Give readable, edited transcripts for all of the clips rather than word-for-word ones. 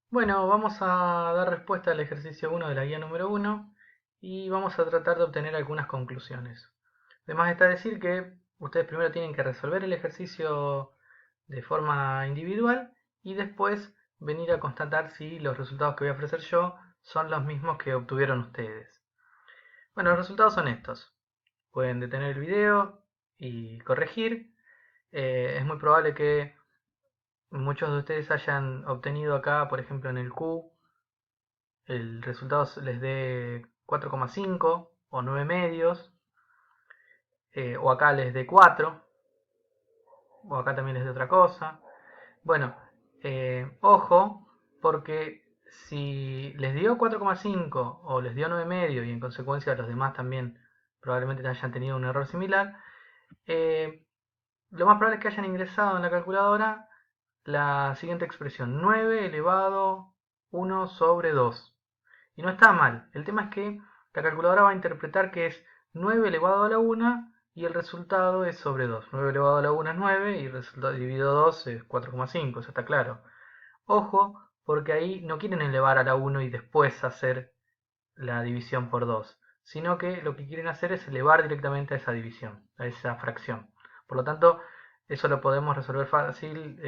Bueno, vamos a dar respuesta al ejercicio 1 de la guía número 1 y vamos a tratar de obtener algunas conclusiones. Además está decir que ustedes primero tienen que resolver el ejercicio de forma individual y después venir a constatar si los resultados que voy a ofrecer yo son los mismos que obtuvieron ustedes. Bueno, los resultados son estos. Pueden detener el video y corregir. Es muy probable que muchos de ustedes hayan obtenido acá, por ejemplo en el Q, el resultado les dé 4,5 o 9 medios, o acá les dé 4, o acá también les dé otra cosa. Bueno, ojo, porque si les dio 4,5 o les dio 9 medio y en consecuencia los demás también probablemente hayan tenido un error similar, lo más probable es que hayan ingresado en la calculadora la siguiente expresión: 9 elevado 1 sobre 2. Y no está mal. El tema es que la calculadora va a interpretar que es 9 elevado a la 1 y el resultado es sobre 2. 9 elevado a la 1 es 9 y el resultado dividido 2 es 4,5, eso está claro. Ojo, porque ahí no quieren elevar a la 1 y después hacer la división por 2, sino que lo que quieren hacer es elevar directamente a esa división, a esa fracción. Por lo tanto, eso lo podemos resolver fácil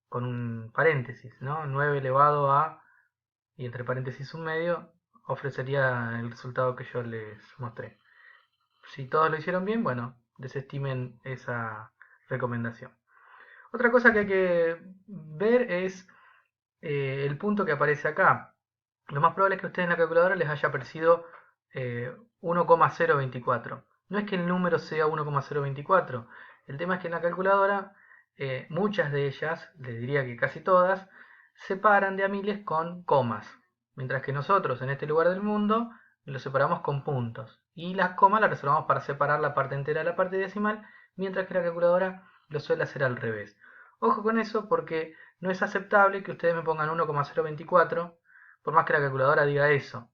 con un paréntesis, ¿no? 9 elevado a, y entre paréntesis un medio, ofrecería el resultado que yo les mostré. Si todos lo hicieron bien, bueno, desestimen esa recomendación. Otra cosa que hay que ver es el punto que aparece acá. Lo más probable es que a ustedes en la calculadora les haya aparecido 1,024. No es que el número sea 1,024. El tema es que en la calculadora muchas de ellas, les diría que casi todas, separan de a miles con comas. Mientras que nosotros en este lugar del mundo lo separamos con puntos. Y las comas las reservamos para separar la parte entera de la parte decimal, mientras que la calculadora lo suele hacer al revés. Ojo con eso porque no es aceptable que ustedes me pongan 1,024 por más que la calculadora diga eso.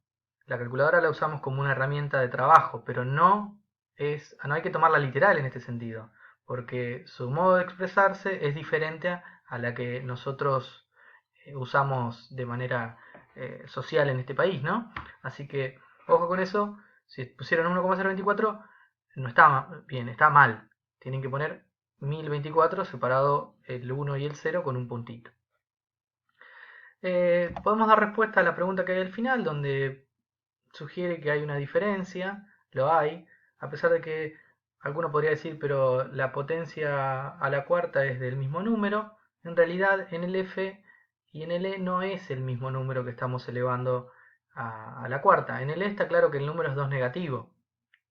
La calculadora la usamos como una herramienta de trabajo, pero no hay que tomarla literal en este sentido, porque su modo de expresarse es diferente a la que nosotros usamos de manera social en este país, ¿no? Así que, ojo con eso, si pusieron 1,024, no está bien, está mal. Tienen que poner 1024 separado el 1 y el 0 con un puntito. Podemos dar respuesta a la pregunta que hay al final, donde sugiere que hay una diferencia, lo hay, a pesar de que alguno podría decir, pero la potencia a la cuarta es del mismo número. En realidad, en el F y en el E no es el mismo número que estamos elevando a la cuarta. En el E está claro que el número es 2 negativo,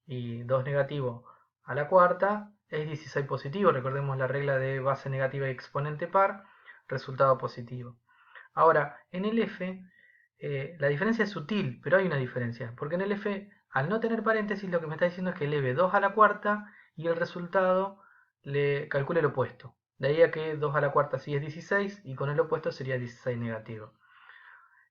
y 2 negativo a la cuarta es 16 positivo. Recordemos la regla de base negativa y exponente par, resultado positivo. Ahora, en el F la diferencia es sutil, pero hay una diferencia, porque en el F, al no tener paréntesis, lo que me está diciendo es que eleve 2 a la cuarta y el resultado le calcule el opuesto. De ahí a que 2 a la cuarta sí es 16 y con el opuesto sería 16 negativo.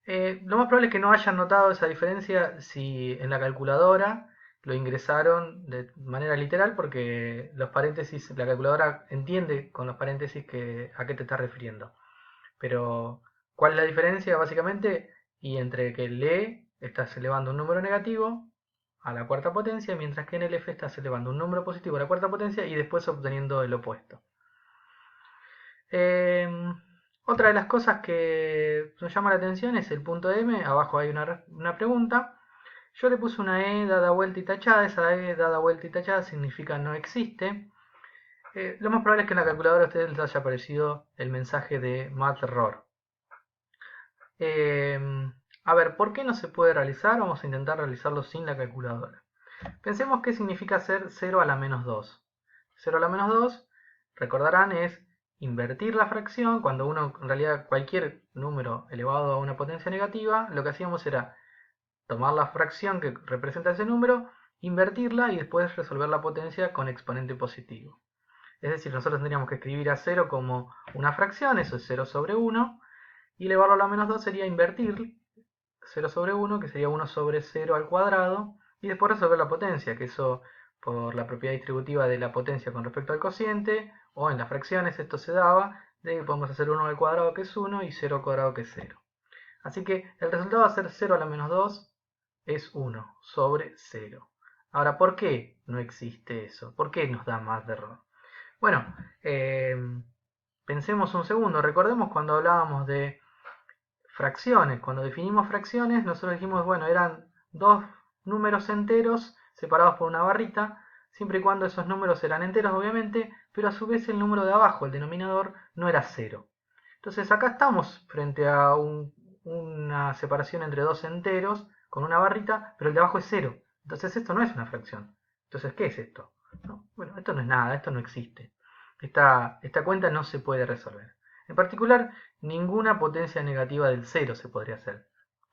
Lo más probable es que no hayan notado esa diferencia si en la calculadora lo ingresaron de manera literal, porque los paréntesis, la calculadora entiende con los paréntesis a qué te estás refiriendo. Pero, ¿cuál es la diferencia básicamente? Y entre que el E estás elevando un número negativo a la cuarta potencia, mientras que en el F estás elevando un número positivo a la cuarta potencia y después obteniendo el opuesto. Eh, Otra de las cosas que nos llama la atención es el punto M. Abajo hay una pregunta. Yo le puse una E dada vuelta y tachada. Esa E dada vuelta y tachada significa no existe. Lo más probable es que en la calculadora a ustedes les haya aparecido el mensaje de math error. Eh, a ver, ¿por qué no se puede realizar? Vamos a intentar realizarlo sin la calculadora. Pensemos qué significa hacer 0 a la menos 2. 0 a la menos 2, recordarán, es invertir la fracción. Cuando uno, en realidad, cualquier número elevado a una potencia negativa, lo que hacíamos era tomar la fracción que representa ese número, invertirla y después resolver la potencia con exponente positivo. Es decir, nosotros tendríamos que escribir a 0 como una fracción, eso es 0 sobre 1, y elevarlo a la menos 2 sería invertir 0 sobre 1, que sería 1 sobre 0 al cuadrado, y después resolver la potencia, que eso por la propiedad distributiva de la potencia con respecto al cociente, o en las fracciones esto se daba, de que podemos hacer 1 al cuadrado que es 1 y 0 al cuadrado que es 0. Así que el resultado va a ser 0 a la menos 2 es 1 sobre 0. Ahora, ¿por qué no existe eso? ¿Por qué nos da más de error? Bueno, pensemos un segundo. Recordemos cuando hablábamos de fracciones. Cuando definimos fracciones, nosotros dijimos, bueno, eran dos números enteros separados por una barrita, siempre y cuando esos números eran enteros, obviamente, pero a su vez el número de abajo, el denominador, no era 0. Entonces acá estamos frente a una separación entre dos enteros con una barrita, pero el de abajo es 0. Entonces esto no es una fracción. Entonces, ¿qué es esto? No, bueno, esto no es nada, esto no existe. Esta cuenta no se puede resolver. En particular, ninguna potencia negativa del 0 se podría hacer.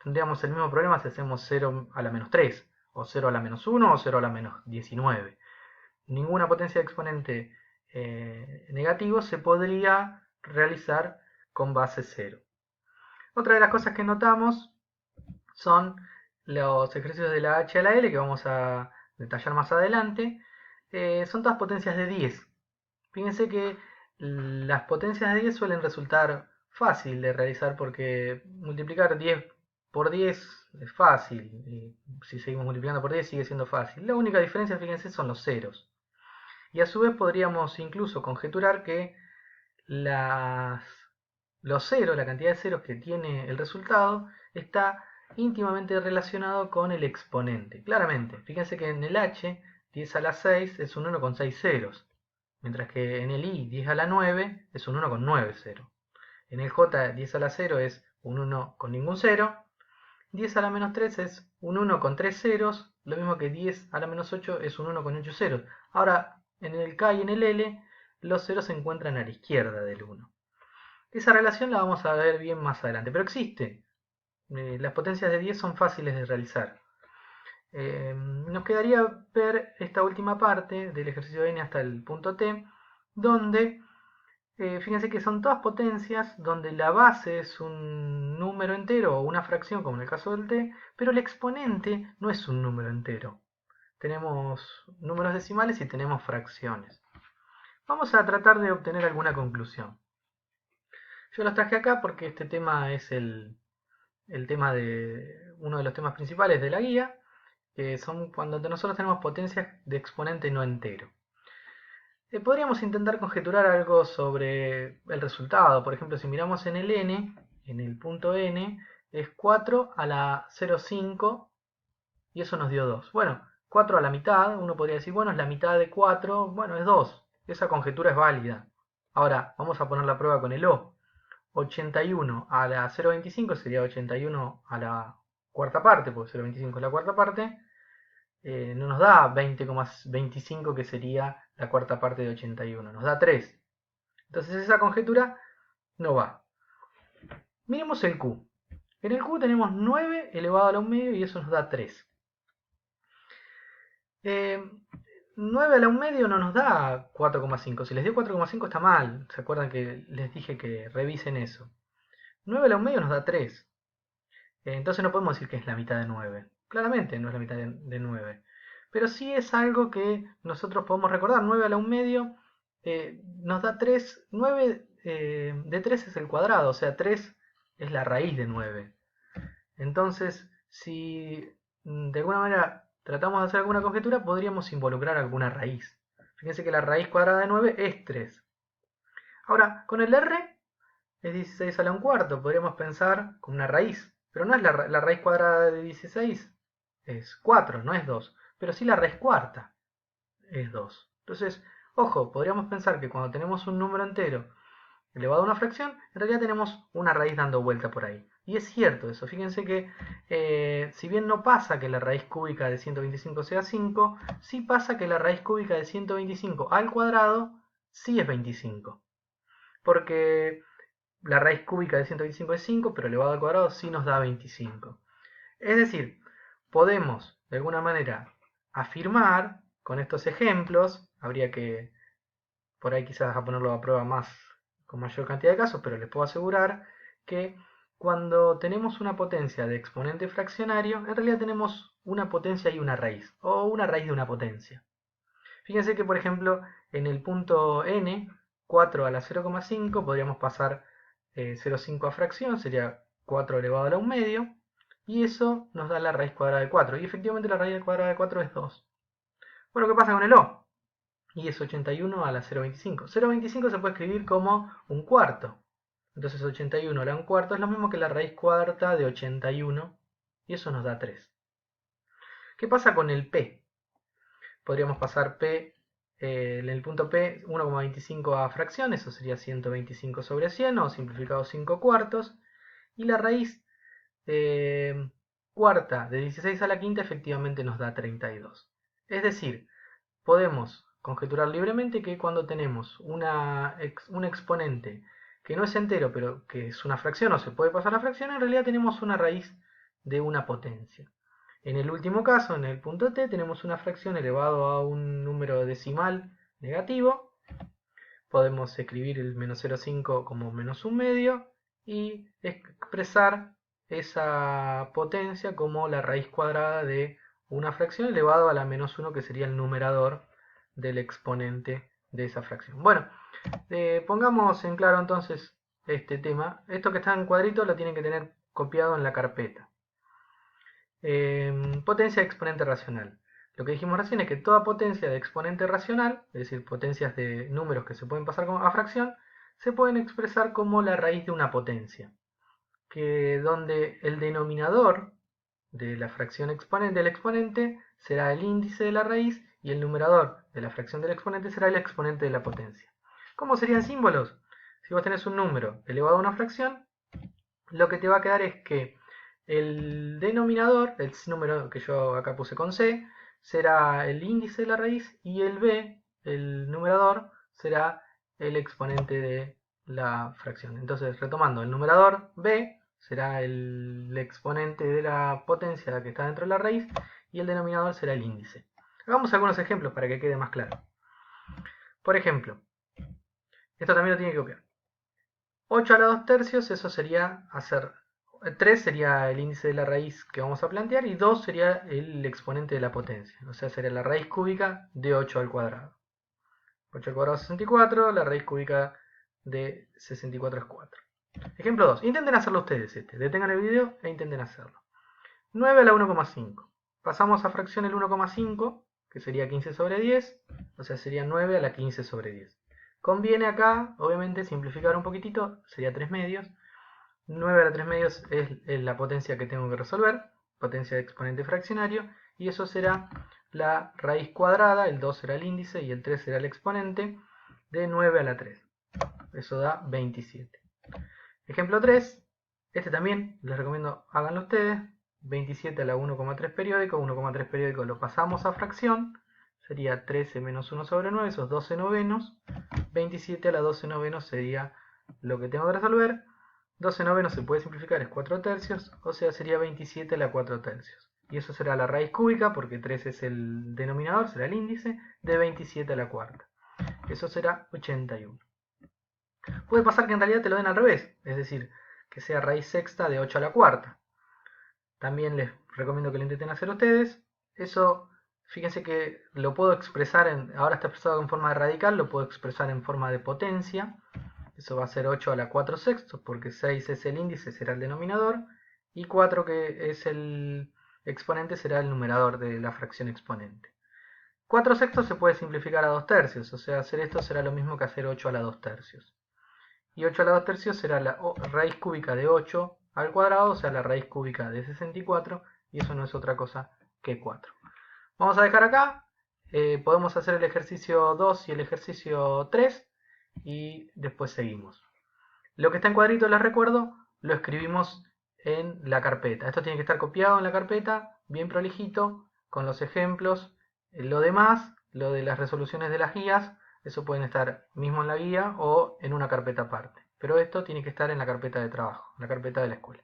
Tendríamos el mismo problema si hacemos 0 a la menos 3, o 0 a la menos 1, o 0 a la menos 19. Ninguna potencia de exponente negativo se podría realizar con base 0. Otra de las cosas que notamos son los ejercicios de la h a la l, que vamos a detallar más adelante. Son todas potencias de 10. Fíjense que las potencias de 10 suelen resultar fácil de realizar porque multiplicar 10 por 10 es fácil. Y si seguimos multiplicando por 10 sigue siendo fácil. La única diferencia, fíjense, son los ceros. Y a su vez podríamos incluso conjeturar que los ceros, la cantidad de ceros que tiene el resultado, está íntimamente relacionado con el exponente. Claramente, fíjense que en el h, 10 a la 6 es un 1 con 6 ceros. Mientras que en el i, 10 a la 9 es un 1 con 9 ceros. En el j, 10 a la 0 es un 1 con ningún cero. 10 a la menos 3 es un 1 con 3 ceros. Lo mismo que 10 a la menos 8 es un 1 con 8 ceros. Ahora, en el k y en el l, los ceros se encuentran a la izquierda del 1. Esa relación la vamos a ver bien más adelante, pero existe. Las potencias de 10 son fáciles de realizar. Nos quedaría ver esta última parte del ejercicio n hasta el punto t, donde fíjense que son todas potencias donde la base es un número entero o una fracción, como en el caso del t, pero el exponente no es un número entero. Tenemos números decimales y tenemos fracciones. Vamos a tratar de obtener alguna conclusión. Yo los traje acá porque este tema es uno de los temas principales de la guía, que son cuando nosotros tenemos potencias de exponente no entero. Podríamos intentar conjeturar algo sobre el resultado. Por ejemplo, si miramos en el n, en el punto n, es 4 a la 0,5 y eso nos dio 2. Bueno, 4 a la mitad, uno podría decir, bueno, es la mitad de 4, bueno, es 2. Esa conjetura es válida. Ahora, vamos a poner la prueba con el o. 81 a la 0,25 sería 81 a la cuarta parte, porque 0,25 es la cuarta parte. No nos da 20,25 que sería la cuarta parte de 81, nos da 3. Entonces esa conjetura no va. Miremos el Q. En el Q tenemos 9 elevado a la 1 medio y eso nos da 3. 9 a la 1 medio no nos da 4,5. Si les dio 4,5 está mal. ¿Se acuerdan que les dije que revisen eso? 9 a la 1 medio nos da 3. Entonces no podemos decir que es la mitad de 9. Claramente no es la mitad de 9. Pero sí es algo que nosotros podemos recordar. 9 a la 1 medio nos da 3. 9 de 3 es el cuadrado, o sea, 3 es la raíz de 9. Entonces, si de alguna manera tratamos de hacer alguna conjetura, podríamos involucrar alguna raíz. Fíjense que la raíz cuadrada de 9 es 3. Ahora, con el R es 16 a la 1 cuarto. Podríamos pensar con una raíz. Pero no es la raíz cuadrada de 16, es 4, no es 2. Pero sí la raíz cuarta es 2. Entonces, ojo, podríamos pensar que cuando tenemos un número entero elevado a una fracción, en realidad tenemos una raíz dando vuelta por ahí. Y es cierto eso. Fíjense que si bien no pasa que la raíz cúbica de 125 sea 5, sí pasa que la raíz cúbica de 125 al cuadrado sí es 25. Porque la raíz cúbica de 125 es 5, pero elevado al cuadrado sí nos da 25. Es decir, podemos de alguna manera afirmar con estos ejemplos, habría que por ahí quizás a ponerlo a prueba más con mayor cantidad de casos, pero les puedo asegurar que cuando tenemos una potencia de exponente fraccionario, en realidad tenemos una potencia y una raíz, o una raíz de una potencia. Fíjense que por ejemplo en el punto n 4 a la 0,5, podríamos pasar 0,5 a fracción, sería 4 elevado a la 1 medio, y eso nos da la raíz cuadrada de 4, y efectivamente la raíz cuadrada de 4 es 2. Bueno, ¿qué pasa con el O? Y es 81 a la 0,25. 0,25 se puede escribir como un cuarto. Entonces 81 a la 1 cuarto es lo mismo que la raíz cuarta de 81, y eso nos da 3. ¿Qué pasa con el P? Podríamos pasar P, en el punto P, 1,25 a fracción, eso sería 125 sobre 100, o simplificado 5 cuartos, y la raíz cuarta de 16 a la quinta efectivamente nos da 32. Es decir, podemos conjeturar libremente que cuando tenemos un exponente que no es entero, pero que es una fracción o se puede pasar a fracción, en realidad tenemos una raíz de una potencia. En el último caso, en el punto t, tenemos una fracción elevado a un número decimal negativo. Podemos escribir el menos 0,5 como menos 1 medio y expresar esa potencia como la raíz cuadrada de una fracción elevado a la menos 1, que sería el numerador del exponente de esa fracción. Bueno, pongamos en claro entonces este tema. Esto que está en cuadrito lo tienen que tener copiado en la carpeta. Potencia de exponente racional. Lo que dijimos recién es que toda potencia de exponente racional, es decir, potencias de números que se pueden pasar a fracción, se pueden expresar como la raíz de una potencia, que donde el denominador de la fracción del exponente será el índice de la raíz y el numerador de la fracción del exponente será el exponente de la potencia. ¿Cómo serían símbolos? Si vos tenés un número elevado a una fracción, lo que te va a quedar es que el denominador, el número que yo acá puse con C, será el índice de la raíz, y el B, el numerador, será el exponente de la fracción. Entonces, retomando, el numerador B será el exponente de la potencia que está dentro de la raíz, y el denominador será el índice. Hagamos algunos ejemplos para que quede más claro. Por ejemplo, esto también lo tiene que copiar. 8 a la 2 tercios, eso sería hacer 3 sería el índice de la raíz que vamos a plantear, y 2 sería el exponente de la potencia, o sea, sería la raíz cúbica de 8 al cuadrado. 8 al cuadrado es 64, la raíz cúbica de 64 es 4. Ejemplo 2. Intenten hacerlo ustedes detengan el video e intenten hacerlo. 9 a la 1,5. Pasamos a fracción el 1,5, que sería 15 sobre 10, o sea, sería 9 a la 15 sobre 10. Conviene acá, obviamente, simplificar un poquitito, sería 3 medios. 9 a la 3 medios es la potencia que tengo que resolver, potencia de exponente fraccionario, y eso será la raíz cuadrada, el 2 será el índice y el 3 será el exponente, de 9 a la 3. Eso da 27. Ejemplo 3, este también les recomiendo háganlo ustedes. 27 a la 1,3 periódico, 1,3 periódico lo pasamos a fracción, sería 13 menos 1 sobre 9, esos 12 novenos. 27 a la 12 novenos sería lo que tengo que resolver. 12 novenos se puede simplificar, es 4 tercios, o sea, sería 27 a la 4 tercios. Y eso será la raíz cúbica, porque 3 es el denominador, será el índice, de 27 a la cuarta. Eso será 81. Puede pasar que en realidad te lo den al revés, es decir, que sea raíz sexta de 8 a la cuarta. También les recomiendo que lo intenten hacer ustedes. Eso, fíjense que lo puedo expresar, ahora está expresado en forma de radical, lo puedo expresar en forma de potencia. Eso va a ser 8 a la 4 sextos, porque 6 es el índice, será el denominador, y 4, que es el exponente, será el numerador de la fracción exponente. 4 sextos se puede simplificar a 2 tercios, o sea, hacer esto será lo mismo que hacer 8 a la 2 tercios. Y 8 a la 2 tercios será la raíz cúbica de 8 al cuadrado, o sea, la raíz cúbica de 64, y eso no es otra cosa que 4. Vamos a dejar acá, podemos hacer el ejercicio 2 y el ejercicio 3, y después seguimos. Lo que está en cuadrito, les recuerdo, lo escribimos en la carpeta. Esto tiene que estar copiado en la carpeta, bien prolijito, con los ejemplos. Lo demás, lo de las resoluciones de las guías, eso pueden estar mismo en la guía o en una carpeta aparte. Pero esto tiene que estar en la carpeta de trabajo, en la carpeta de la escuela.